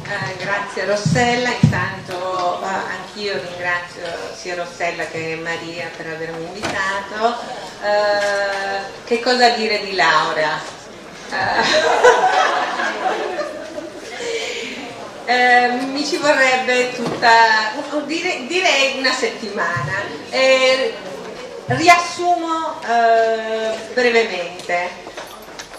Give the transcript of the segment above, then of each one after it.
Grazie Rossella, intanto anch'io ringrazio sia Rossella che Maria per avermi invitato. Che cosa dire di Laura? Mi ci vorrebbe direi una settimana. Riassumo brevemente.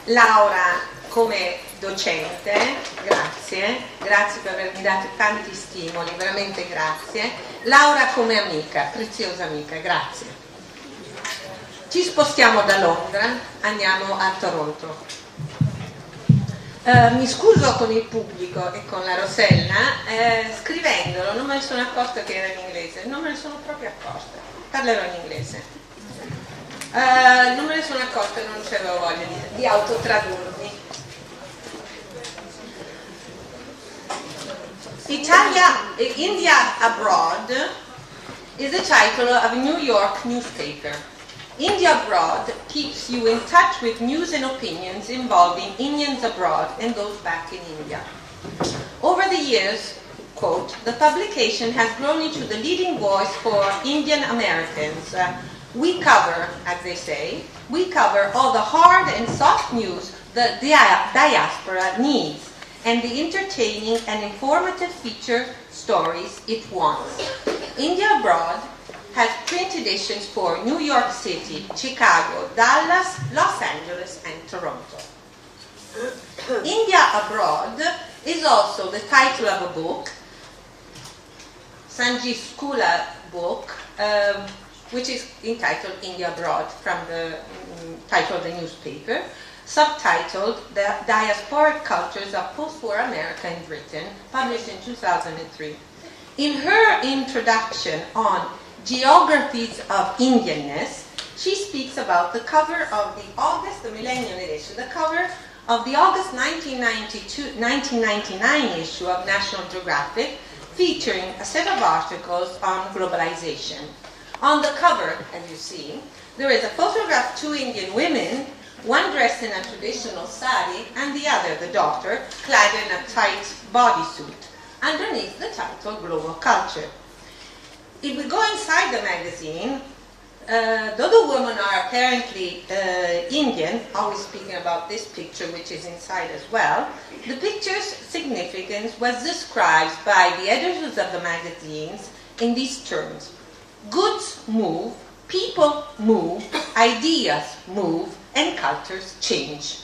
Laura come docente, grazie per avermi dato tanti stimoli, veramente grazie. Laura come amica, preziosa amica, grazie. Ci spostiamo da Londra, andiamo a Toronto. Mi scuso con il pubblico e con la Rossella, scrivendolo non me ne sono accorta che era in inglese, non me ne sono proprio accorta, parlerò in inglese. Non me ne sono accorta, non c'avevo voglia di autotradurmi. India Abroad is the title of a New York newspaper. India Abroad keeps you in touch with news and opinions involving Indians abroad and those back in India. Over the years, quote, the publication has grown into the leading voice for Indian Americans. We cover, as they say, we cover all the hard and soft news the diaspora needs and the entertaining and informative feature stories it wants. India Abroad has print editions for New York City, Chicago, Dallas, Los Angeles, and Toronto. India Abroad is also the title of a book, Sanjeev Skula book, which is entitled India Abroad, from the title of the newspaper, subtitled The Diasporic Cultures of Post-War America and Britain, published in 2003. In her introduction on Geographies of Indianness, she speaks about the cover of the Millennium edition, the cover of the August 1999 issue of National Geographic, featuring a set of articles on globalization. On the cover, as you see, there is a photograph of two Indian women, one dressed in a traditional sari and the other, the daughter, clad in a tight bodysuit, underneath the title Global Culture. If we go inside the magazine, though the women are apparently Indian, always speaking about this picture which is inside as well, the picture's significance was described by the editors of the magazines in these terms: goods move, people move, ideas move, and cultures change.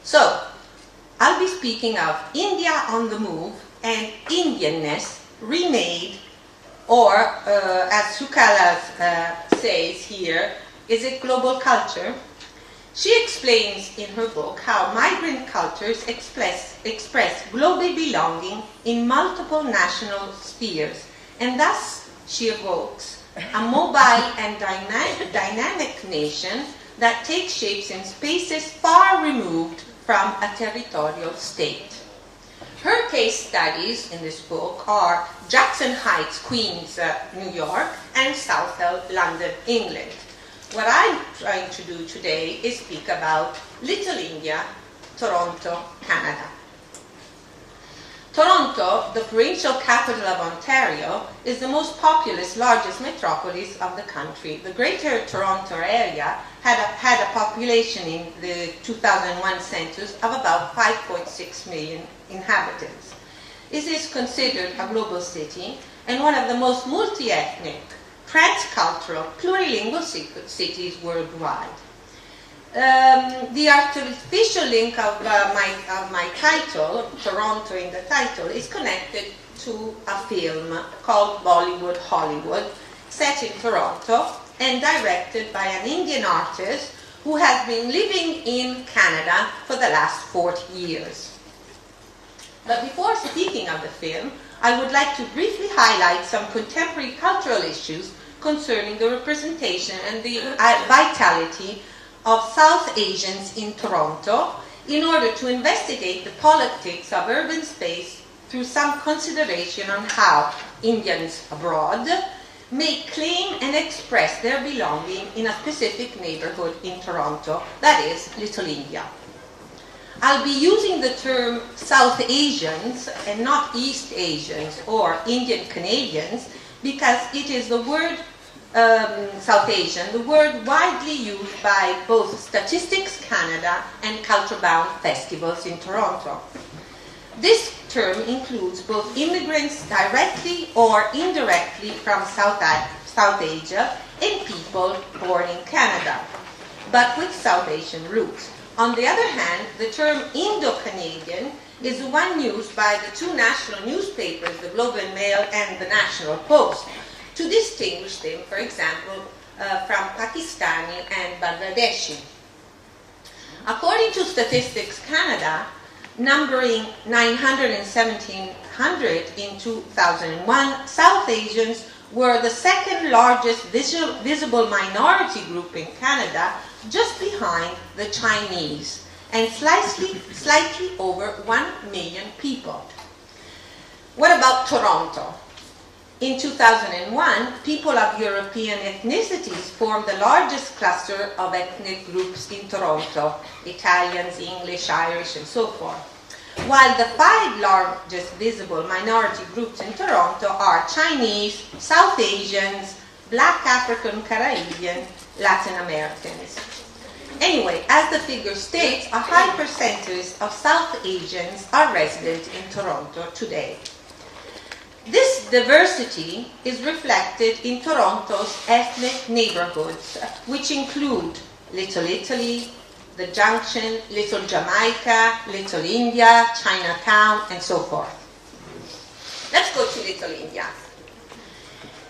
So, I'll be speaking of India on the move and Indianness remade, or as Sukalas says here, is it global culture? She explains in her book how migrant cultures express global belonging in multiple national spheres, and thus she evokes a mobile and dynamic nation that takes shapes in spaces far removed from a territorial state. Her case studies in this book are Jackson Heights, Queens, New York, and Southall, London, England. What I'm trying to do today is speak about Little India, Toronto, Canada. Toronto, the provincial capital of Ontario, is the most populous, largest metropolis of the country. The Greater Toronto area had a population in the 2001 census of about 5.6 million inhabitants. It is considered a global city and one of the most multi-ethnic, transcultural, plurilingual cities worldwide. The artificial link of my title, Toronto in the title, is connected to a film called Bollywood Hollywood, set in Toronto and directed by an Indian artist who has been living in Canada for the last 40 years. But before speaking of the film, I would like to briefly highlight some contemporary cultural issues concerning the representation and the vitality of South Asians in Toronto in order to investigate the politics of urban space through some consideration on how Indians abroad may claim and express their belonging in a specific neighborhood in Toronto, that is, Little India. I'll be using the term South Asians and not East Asians or Indian Canadians because it is the word South Asian, the word widely used by both Statistics Canada and Culture-Bound festivals in Toronto. This term includes both immigrants directly or indirectly from South Asia and people born in Canada, but with South Asian roots. On the other hand, the term Indo-Canadian is the one used by the two national newspapers, the Globe and Mail and the National Post, to distinguish them, for example, from Pakistani and Bangladeshi. According to Statistics Canada, numbering 917,000 in 2001, South Asians were the second largest visible minority group in Canada, just behind the Chinese, and slightly over 1 million people. What about Toronto? In 2001, people of European ethnicities formed the largest cluster of ethnic groups in Toronto: Italians, English, Irish, and so forth. While the 5 largest visible minority groups in Toronto are Chinese, South Asians, Black African Caribbean, Latin Americans. Anyway, as the figure states, a high percentage of South Asians are resident in Toronto today. This diversity is reflected in Toronto's ethnic neighborhoods, which include Little Italy, the Junction, Little Jamaica, Little India, Chinatown, and so forth. Let's go to Little India.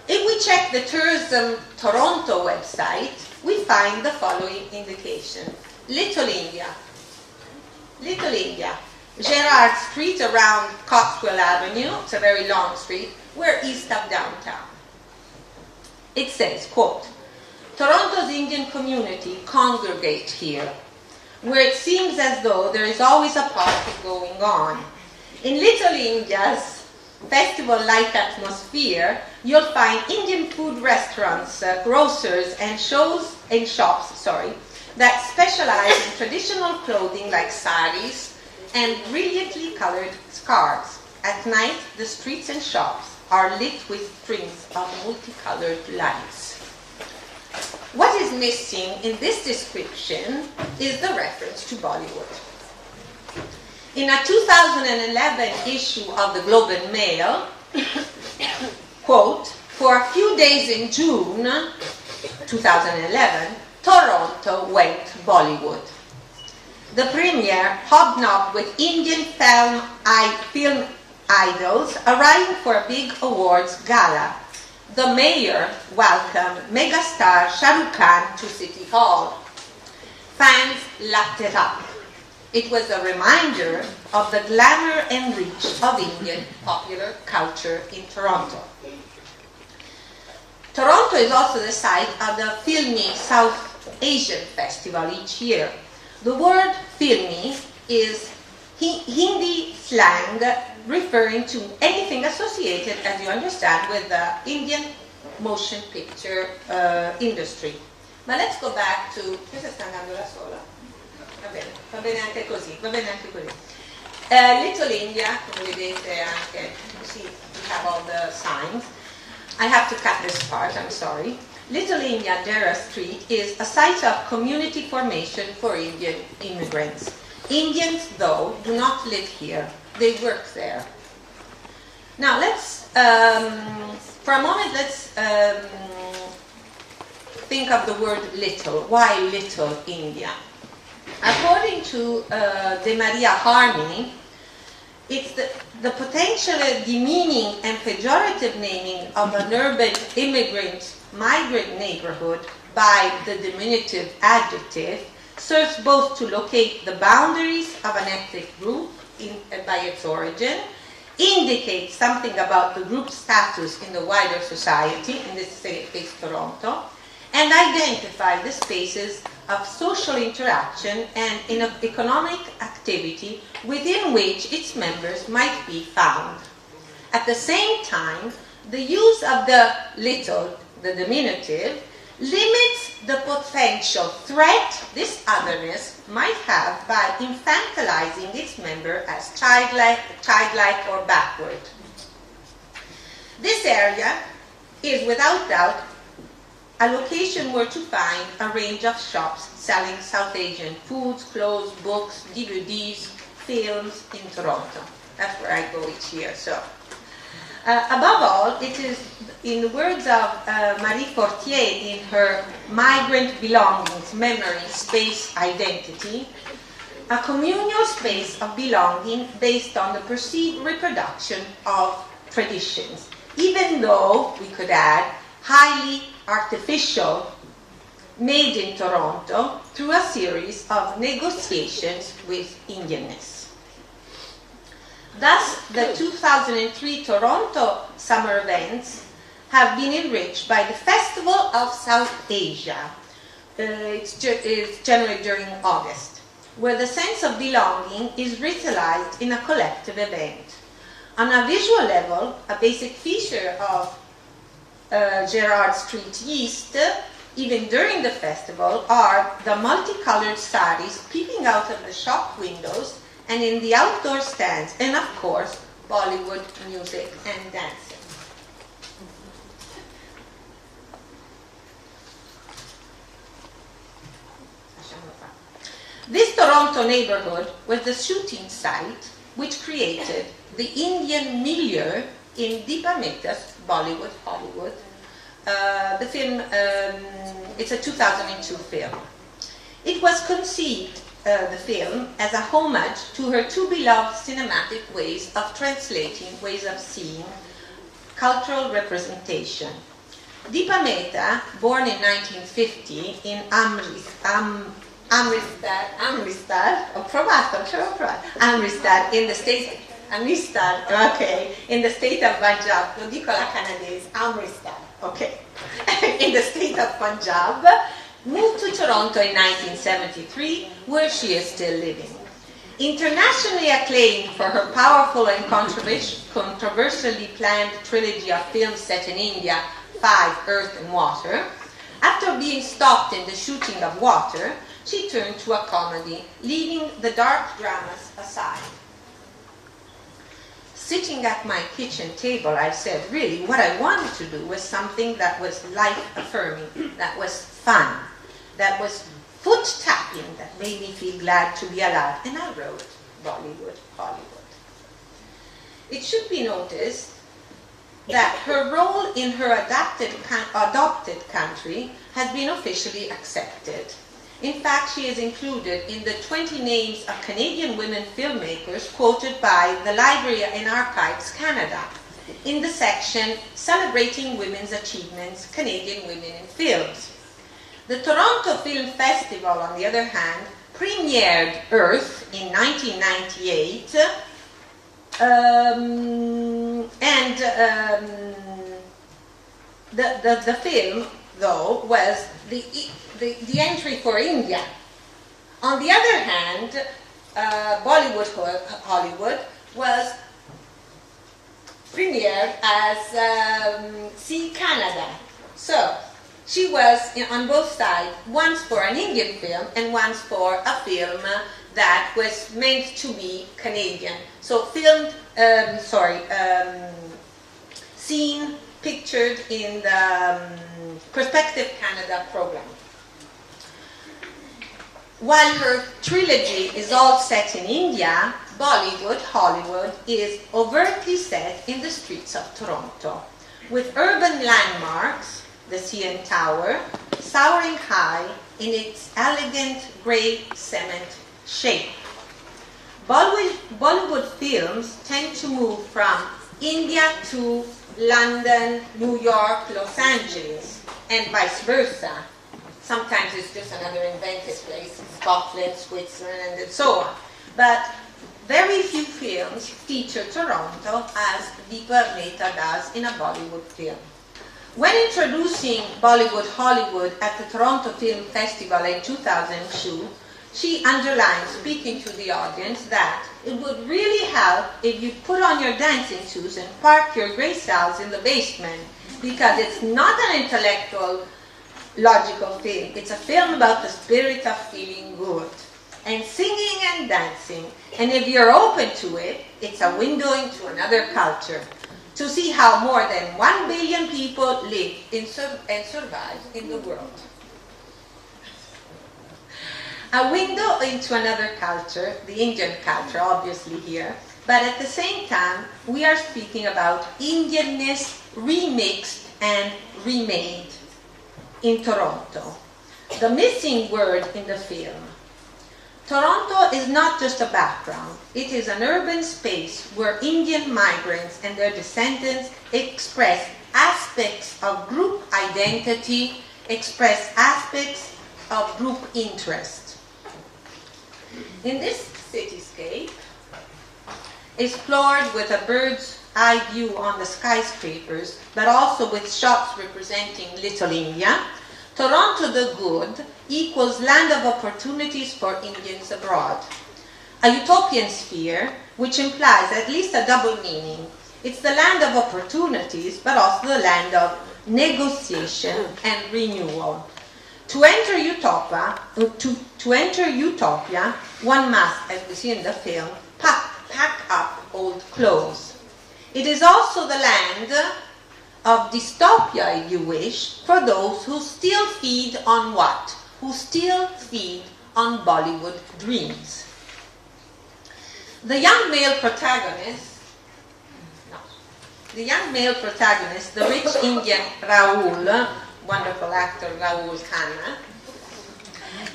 If we check the Tourism Toronto website, we find the following indication. Little India. Little India. Gerrard Street around Coxwell Avenue, it's a very long street, we're east of downtown. It says, quote, Toronto's Indian community congregate here, where it seems as though there is always a party going on. In Little India's festival-like atmosphere, you'll find Indian food restaurants, grocers, and shops that specialize in traditional clothing like saris and brilliantly colored scarves. At night, the streets and shops are lit with strings of multicolored lights. What is missing in this description is the reference to Bollywood. In a 2011 issue of the Globe and Mail, quote, for a few days in June 2011, Toronto went Bollywood. The premiere hobnobbed with Indian film idols arriving for a big awards gala. The mayor welcomed megastar Shah Rukh Khan to City Hall. Fans lapped it up. It was a reminder of the glamour and reach of Indian popular culture in Toronto. Toronto is also the site of the Filmy South Asian Festival each year. The word filmy is Hindi slang referring to anything associated, as you understand, with the Indian motion picture industry. Ma let's go back to... Questa sta andando da sola? Va bene anche così, Little India, come vedete anche, see, we have all the signs. I have to cut this part, I'm sorry. Little India, Dera Street, is a site of community formation for Indian immigrants. Indians, though, do not live here. They work there. Now, for a moment, let's think of the word little. Why Little India? According to De Maria Harney, it's the potentially demeaning and pejorative naming of an urban immigrant migrant neighborhood by the diminutive adjective serves both to locate the boundaries of an ethnic group by its origin, indicate something about the group's status in the wider society, in this case Toronto, and identify the spaces of social interaction and in economic activity within which its members might be found. At the same time, the use of the little, the diminutive, limits the potential threat this otherness might have by infantilizing its member as childlike or backward. This area is without doubt a location where to find a range of shops selling South Asian foods, clothes, books, DVDs, films in Toronto. That's where I go each year. So, above all, it is, in the words of Marie Fortier in her Migrant Belongings, Memory, Space, Identity, a communal space of belonging based on the perceived reproduction of traditions, even though, we could add, highly artificial, made in Toronto through a series of negotiations with Indianness. Thus, the 2003 Toronto summer events have been enriched by the Festival of South Asia. It's generally during August, where the sense of belonging is ritualized in a collective event. On a visual level, a basic feature of Gerrard Street East, even during the festival, are the multicolored saris peeping out of the shop windows and in the outdoor stands, and of course, Bollywood music and dancing. This Toronto neighborhood was the shooting site which created the Indian milieu in Dina Pathak's Bollywood, Hollywood. The film, it's a 2002 film. It was conceived, the film, as a homage to her two beloved cinematic ways of translating, ways of seeing cultural representation. Dina Pathak, born in 1950 in Amritsar, in the state, in the state of Punjab, lo dico alla canadese, Amritsar, okay, in the state of Punjab, moved to Toronto in 1973, where she is still living. Internationally acclaimed for her powerful and controversially planned trilogy of films set in India, Fire, Earth and Water, after being stopped in the shooting of Water, she turned to a comedy, leaving the dark dramas aside. Sitting at my kitchen table, I said, really, what I wanted to do was something that was life-affirming, that was fun, that was foot-tapping, that made me feel glad to be alive. And I wrote Bollywood, Hollywood. It should be noticed that her role in her adopted country has been officially accepted. In fact, she is included in the 20 names of Canadian women filmmakers quoted by the Library and Archives Canada in the section Celebrating Women's Achievements, Canadian Women in Films. The Toronto Film Festival, on the other hand, premiered Earth in 1998, the film, though, was the entry for India. On the other hand, Bollywood, Hollywood was premiered as See Canada. So she was on both sides, once for an Indian film and once for a film that was meant to be Canadian. So filmed, seen, pictured in the Perspective Canada program. While her trilogy is all set in India, Bollywood, Hollywood is overtly set in the streets of Toronto, with urban landmarks, the CN Tower, towering high in its elegant grey cement shape. Bollywood films tend to move from India to London, New York, Los Angeles, and vice versa. Sometimes it's just another invented place, Scotland, Switzerland, and so on. But very few films feature Toronto as Dina Pathak does in a Bollywood film. When introducing Bollywood Hollywood at the Toronto Film Festival in 2002, she underlined, speaking to the audience, that it would really help if you put on your dancing shoes and park your grey cells in the basement, because it's not an intellectual logical film. It's a film about the spirit of feeling good and singing and dancing. And if you're open to it, it's a window into another culture to see how more than 1 billion people live and survive in the world. A window into another culture, the Indian culture, obviously here, but at the same time, we are speaking about Indianness remixed and remade in Toronto. The missing word in the film. Toronto is not just a background. It is an urban space where Indian migrants and their descendants express aspects of group identity, express aspects of group interest. In this cityscape, explored with a bird's eye view on the skyscrapers, but also with shots representing Little India, Toronto the Good equals land of opportunities for Indians abroad. A utopian sphere, which implies at least a double meaning. It's the land of opportunities, but also the land of negotiation and renewal. To enter utopia, one must, as we see in the film, pack up old clothes. It is also the land of dystopia, if you wish, for those who still feed on what? Who still feed on Bollywood dreams. The young male protagonist, the rich Indian Rahul, wonderful actor Rahul Khanna,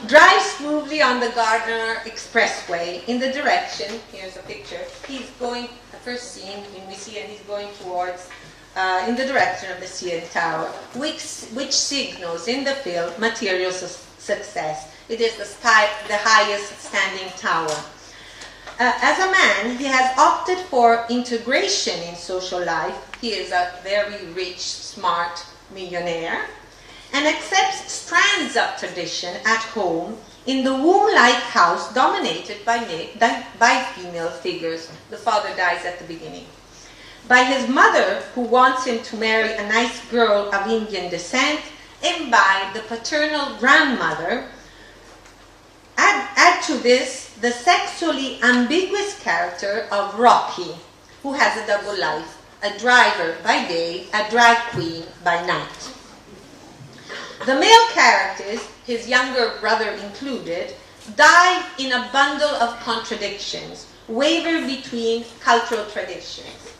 drives smoothly on the Gardner Expressway in the direction, here's a picture, he's going, the first scene when we see him, he's going towards, in the direction of the CN Tower, which signals in the film material success. It is the highest standing tower. As a man, he has opted for integration in social life. He is a very rich, smart millionaire, and accepts strands of tradition at home in the womb-like house dominated by female figures. The father dies at the beginning. By his mother, who wants him to marry a nice girl of Indian descent, and by the paternal grandmother. Add to this the sexually ambiguous character of Rocky, who has a double life, a driver by day, a drag queen by night. The male characters, his younger brother included, dive in a bundle of contradictions, waver between cultural traditions.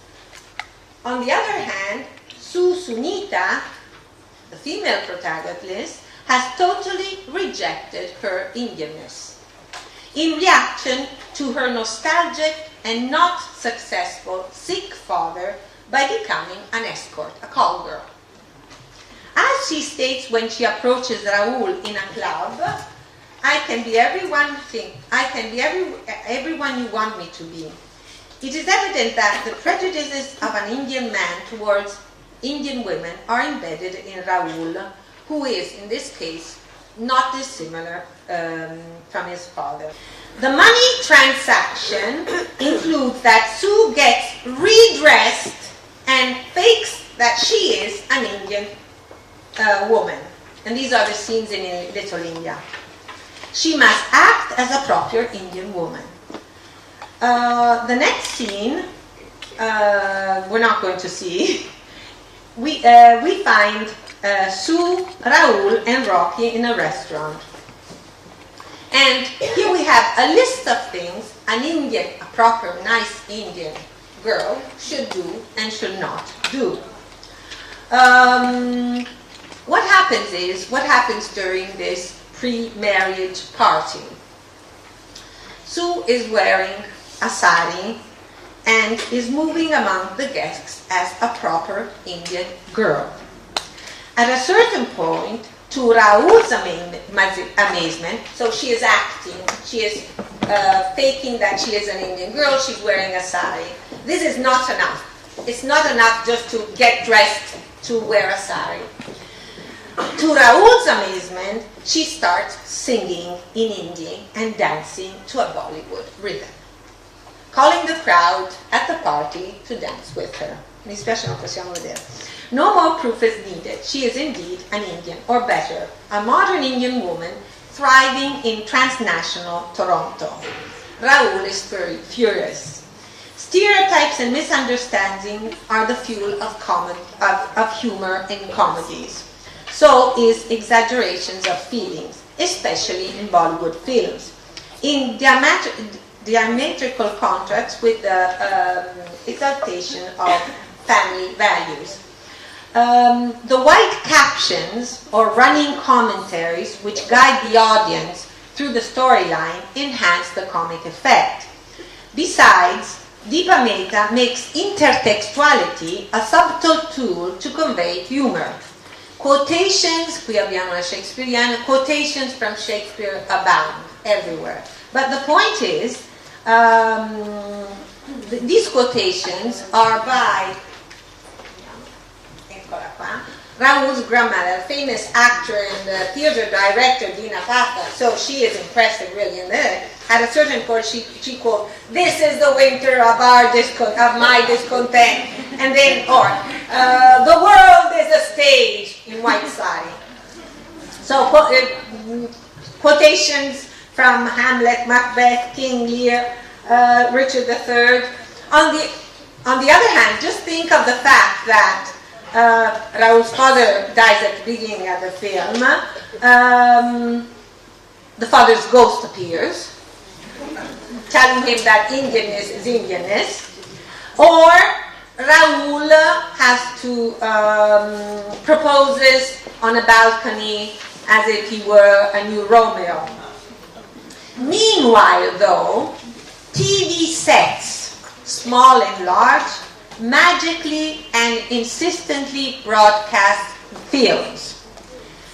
On the other hand, Sunita, the female protagonist, has totally rejected her Indianness in reaction to her nostalgic and not successful Sikh father by becoming an escort, a call girl. As she states when she approaches Rahul in a club, I can be everyone you want me to be. It is evident that the prejudices of an Indian man towards Indian women are embedded in Rahul, who is, in this case, not dissimilar from his father. The money transaction includes that Sue gets redressed and fakes that she is an Indian woman. And these are the scenes in Little India. She must act as a proper Indian woman. The next scene, we're not going to see. We find Sue, Rahul, and Rocky in a restaurant. And here we have a list of things a proper, nice Indian girl should do and should not do. What happens during this pre-marriage party? Sue is wearing a sari and is moving among the guests as a proper Indian girl. At a certain point, to Rahul's amazement, so she is acting, she is faking that she is an Indian girl, she's wearing a sari. This is not enough. It's not enough just to get dressed to wear a sari. To Rahul's amazement, she starts singing in Hindi and dancing to a Bollywood rhythm. calling the crowd at the party to dance with her. Mi spiace non possiamo vedere. No more proof is needed. She is indeed an Indian, or better, a modern Indian woman thriving in transnational Toronto. Rahul is furious. Stereotypes and misunderstandings are the fuel of humor in comedies. So is exaggerations of feelings, especially in Bollywood films. In diametrical contrast with the exaltation of family values. The white captions or running commentaries which guide the audience through the storyline enhance the comic effect. Besides, Dina Pathak makes intertextuality a subtle tool to convey humor. Quotations, qui abbiamo la Shakespeareana, quotations from Shakespeare abound everywhere. But the point is, these quotations are by Rahul's grandmother, famous actor and theater director Dina Pathak. So she is impressive, really. And then at a certain point, she quotes, "This is the winter of my discontent," and then, or "The world is a stage," in white sari. So quotations from Hamlet, Macbeth, King Lear, Richard III. On the other hand, just think of the fact that Rahul's father dies at the beginning of the film. The father's ghost appears, telling him that Indianness is Indianness. Or Rahul has to proposes on a balcony as if he were a new Romeo. Meanwhile, though, TV sets, small and large, magically and insistently broadcast films.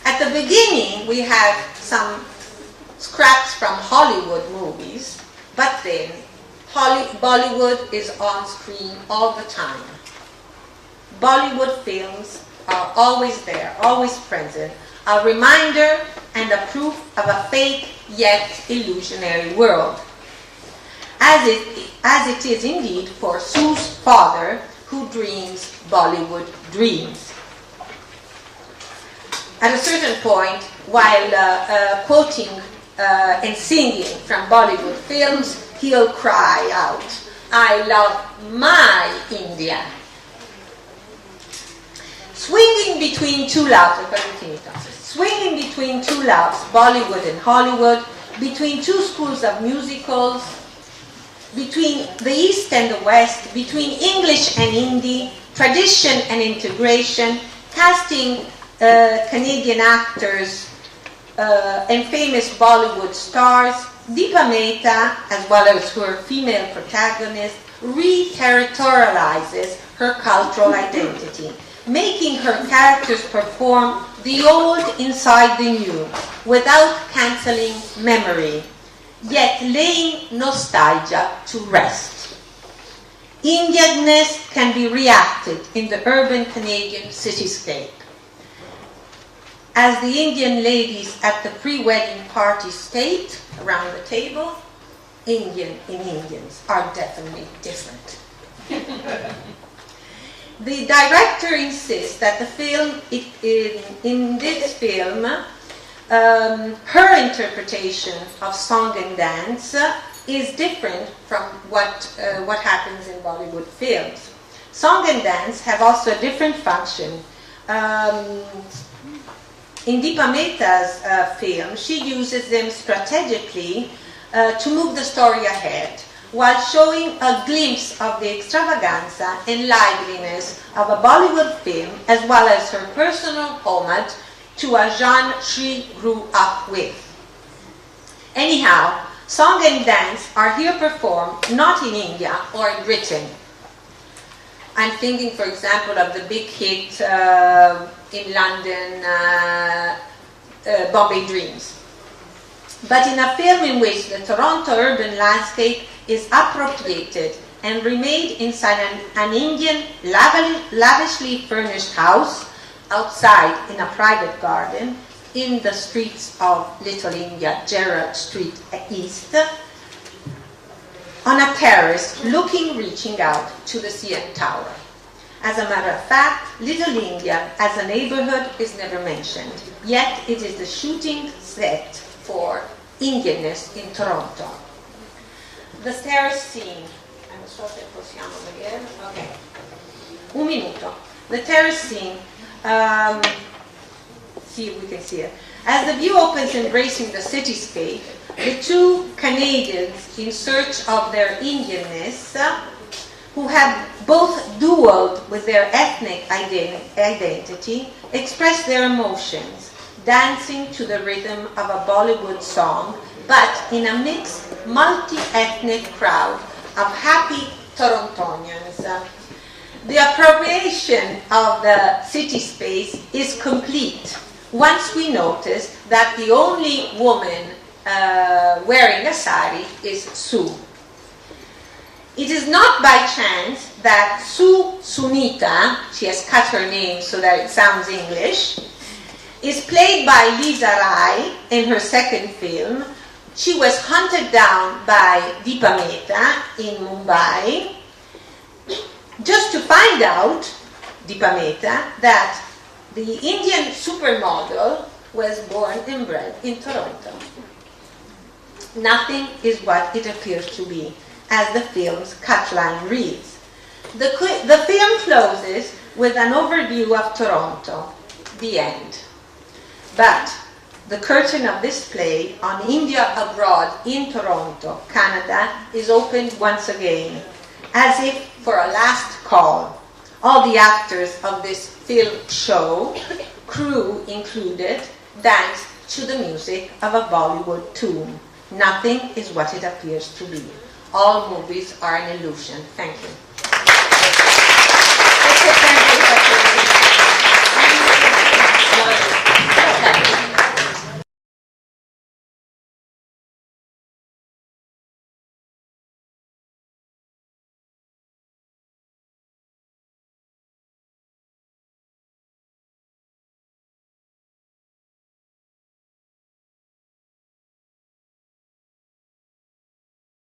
At the beginning, we have some scraps from Hollywood movies, but then Bollywood is on screen all the time. Bollywood films are always there, always present, a reminder and a proof of a fake yet illusionary world. As it is indeed for Sue's father, who dreams Bollywood dreams. At a certain point, while quoting and singing from Bollywood films, he'll cry out, "I love my India." Swinging between two loves, Bollywood and Hollywood, between two schools of musicals, between the East and the West, between English and Hindi, tradition and integration, casting Canadian actors and famous Bollywood stars, Dina Pathak, as well as her female protagonist, re-territorializes her cultural identity, making her characters perform the old inside the new, without cancelling memory, yet laying nostalgia to rest. Indianness can be reacted in the urban Canadian cityscape. As the Indian ladies at the pre-wedding party state around the table, Indian and Indians are definitely different. The director insists that the film, in this film, her interpretation of song and dance is different from what happens in Bollywood films. Song and dance have also a different function. In Dina Pathak's film, she uses them strategically to move the story ahead, while showing a glimpse of the extravaganza and liveliness of a Bollywood film, as well as her personal homage to a genre she grew up with. Anyhow, song and dance are here performed not in India or in Britain. I'm thinking, for example, of the big hit in London, Bombay Dreams. But in a film in which the Toronto urban landscape is appropriated and remade inside an Indian lavishly furnished house, outside in a private garden, in the streets of Little India, Gerrard Street East, on a terrace reaching out to the CN Tower. As a matter of fact, Little India as a neighborhood is never mentioned, yet it is the shooting set for Indianness in Toronto. The terrace scene. Non so se possiamo vedere. Okay. Un minuto. The terrace scene. See if we can see it. As the view opens embracing the cityscape, the two Canadians in search of their Indianness, who have both duelled with their ethnic identity, express their emotions, dancing to the rhythm of a Bollywood song, but in a mixed, multi-ethnic crowd of happy Torontonians. The appropriation of the city space is complete once we notice that the only woman wearing a sari is Sue. It is not by chance that Sunita, she has cut her name so that it sounds English, is played by Lisa Rai in her second film. She was hunted down by Deepa Mehta in Mumbai, just to find out, Deepa Mehta, that the Indian supermodel was born and bred in Toronto. Nothing is what it appears to be, as the film's cutline reads. The film closes with an overview of Toronto, the end. But the curtain of this play on India abroad in Toronto, Canada, is opened once again, as if for a last call. All the actors of this film show, crew included, dance to the music of a Bollywood tune. Nothing is what it appears to be. All movies are an illusion. Thank you.